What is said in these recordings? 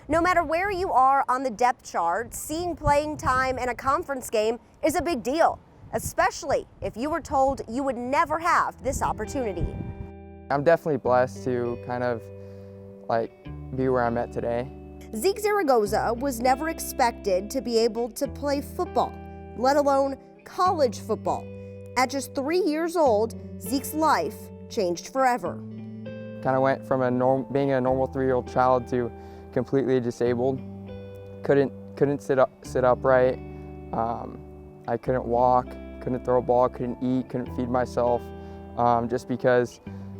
No matter where you are on the depth chart, seeing playing time in a conference game is a big deal, especially if you were told you would never have this opportunity. I'm definitely blessed to kind of be where I'm at today. Zeke Zaragoza was never expected to be able to play football, let alone college football. At just 3 years old, Zeke's life changed forever. Kind of went from being a normal 3-year-old child to completely disabled. Couldn't sit upright. I couldn't walk, couldn't throw a ball, couldn't eat, couldn't feed myself, just because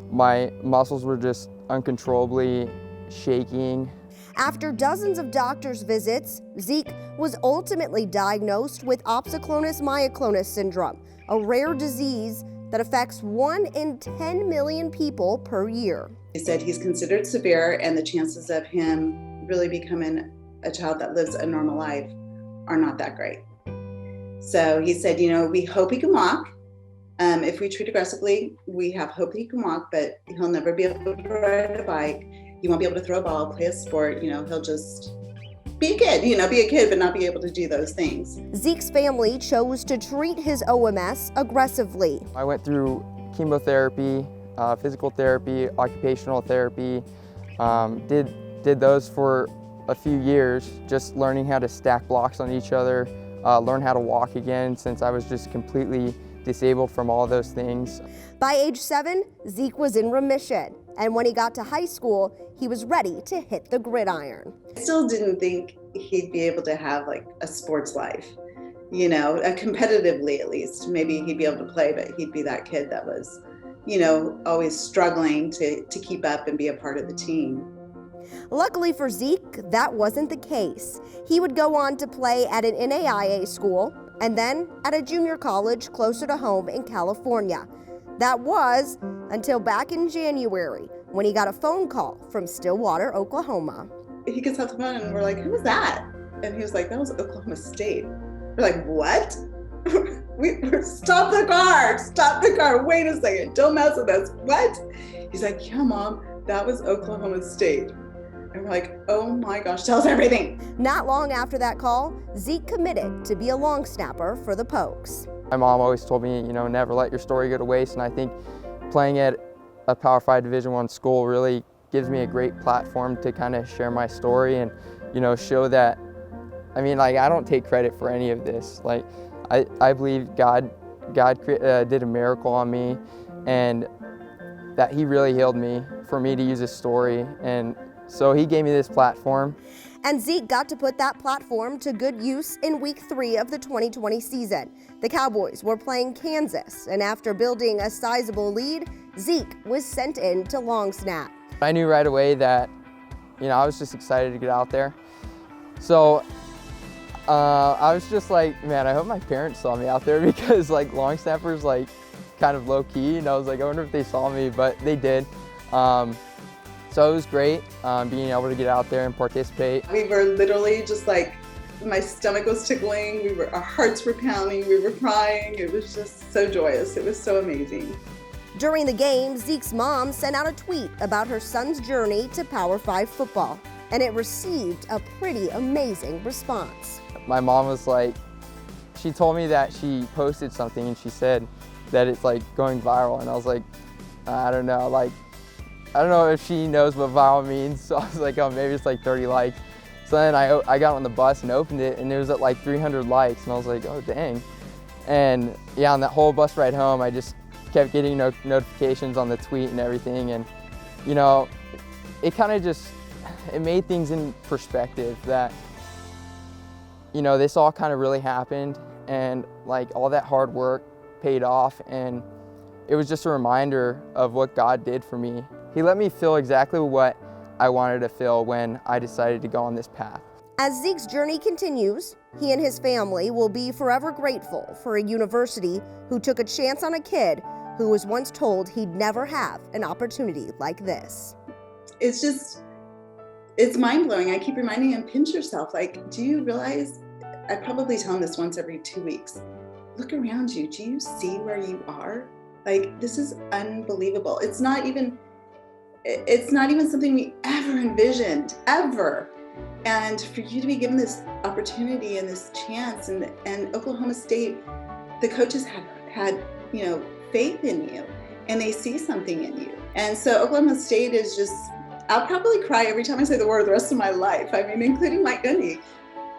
my muscles were just uncontrollably shaking. After dozens of doctor's visits, Zeke was ultimately diagnosed with opsoclonus myoclonus syndrome, a rare disease that affects 1 in 10 million people per year. He said he's considered severe, and the chances of him really becoming a child that lives a normal life are not that great. So he said, we hope he can walk. If we treat aggressively, we have hope he can walk, but he'll never be able to ride a bike. He won't be able to throw a ball, play a sport. He'll just be a kid, but not be able to do those things. Zeke's family chose to treat his OMS aggressively. I went through chemotherapy, physical therapy, occupational therapy, did those for a few years, just learning how to stack blocks on each other, learn how to walk again since I was just completely disabled from all those things. By age 7, Zeke was in remission, and when he got to high school, he was ready to hit the gridiron. I still didn't think he'd be able to have a sports life, competitively at least. Maybe he'd be able to play, but he'd be that kid that was, always struggling to keep up and be a part of the team. Luckily for Zeke, that wasn't the case. He would go on to play at an NAIA school and then at a junior college closer to home in California. That was until back in January when he got a phone call from Stillwater, Oklahoma. He gets off the phone and we're like, "Who was that?" And he was like, "That was Oklahoma State." We're like, "What?" Stop the car, wait a second, don't mess with us. What? He's like, "Yeah, Mom, that was Oklahoma State." And we're like, "Oh my gosh, tell us everything." Not long after that call, Zeke committed to be a long snapper for the Pokes. My mom always told me, never let your story go to waste, and I think playing at a Power 5 Division I school really gives me a great platform to kind of share my story and, show that, I don't take credit for any of this. I believe God did a miracle on me, and that He really healed me for me to use His story, and so He gave me this platform. And Zeke got to put that platform to good use in week 3 of the 2020 season. The Cowboys were playing Kansas, and after building a sizable lead, Zeke was sent in to long snap. I knew right away that, I was just excited to get out there. So I was just like, man, I hope my parents saw me out there because long snappers kind of low key, and I was like, I wonder if they saw me, but they did. So it was great being able to get out there and participate. We were literally just my stomach was tickling, our hearts were pounding, we were crying. It was just so joyous. It was so amazing. During the game, Zeke's mom sent out a tweet about her son's journey to Power 5 football, and it received a pretty amazing response. My mom was she told me that she posted something and she said that it's going viral, and I was like, I don't know, I don't know if she knows what viral means, so I was like, oh, maybe it's 30 likes. So then I got on the bus and opened it, and it was at 300 likes, and I was like, oh, dang. And yeah, on that whole bus ride home, I just kept getting notifications on the tweet and everything, and it kind of it made things in perspective that, this all kind of really happened, and all that hard work paid off, and it was just a reminder of what God did for me. He let me feel exactly what I wanted to feel when I decided to go on this path. As Zeke's journey continues, he and his family will be forever grateful for a university who took a chance on a kid who was once told he'd never have an opportunity like this. It's mind-blowing. I keep reminding him, pinch yourself. Do you realize, I probably tell him this once every 2 weeks, look around you. Do you see where you are? This is unbelievable. It's not even something we ever envisioned, ever. And for you to be given this opportunity and this chance, and Oklahoma State, the coaches had faith in you, and they see something in you. And so Oklahoma State is just, I'll probably cry every time I say the word the rest of my life. I mean, including Mike Gundy.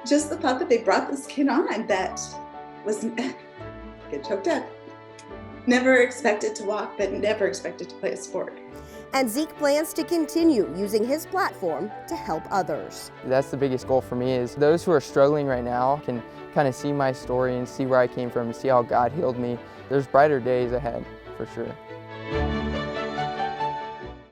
Just the thought that they brought this kid on that was, get choked up. Never expected to walk, but never expected to play a sport. And Zeke plans to continue using his platform to help others. That's the biggest goal for me, is those who are struggling right now can kind of see my story and see where I came from and see how God healed me. There's brighter days ahead, for sure.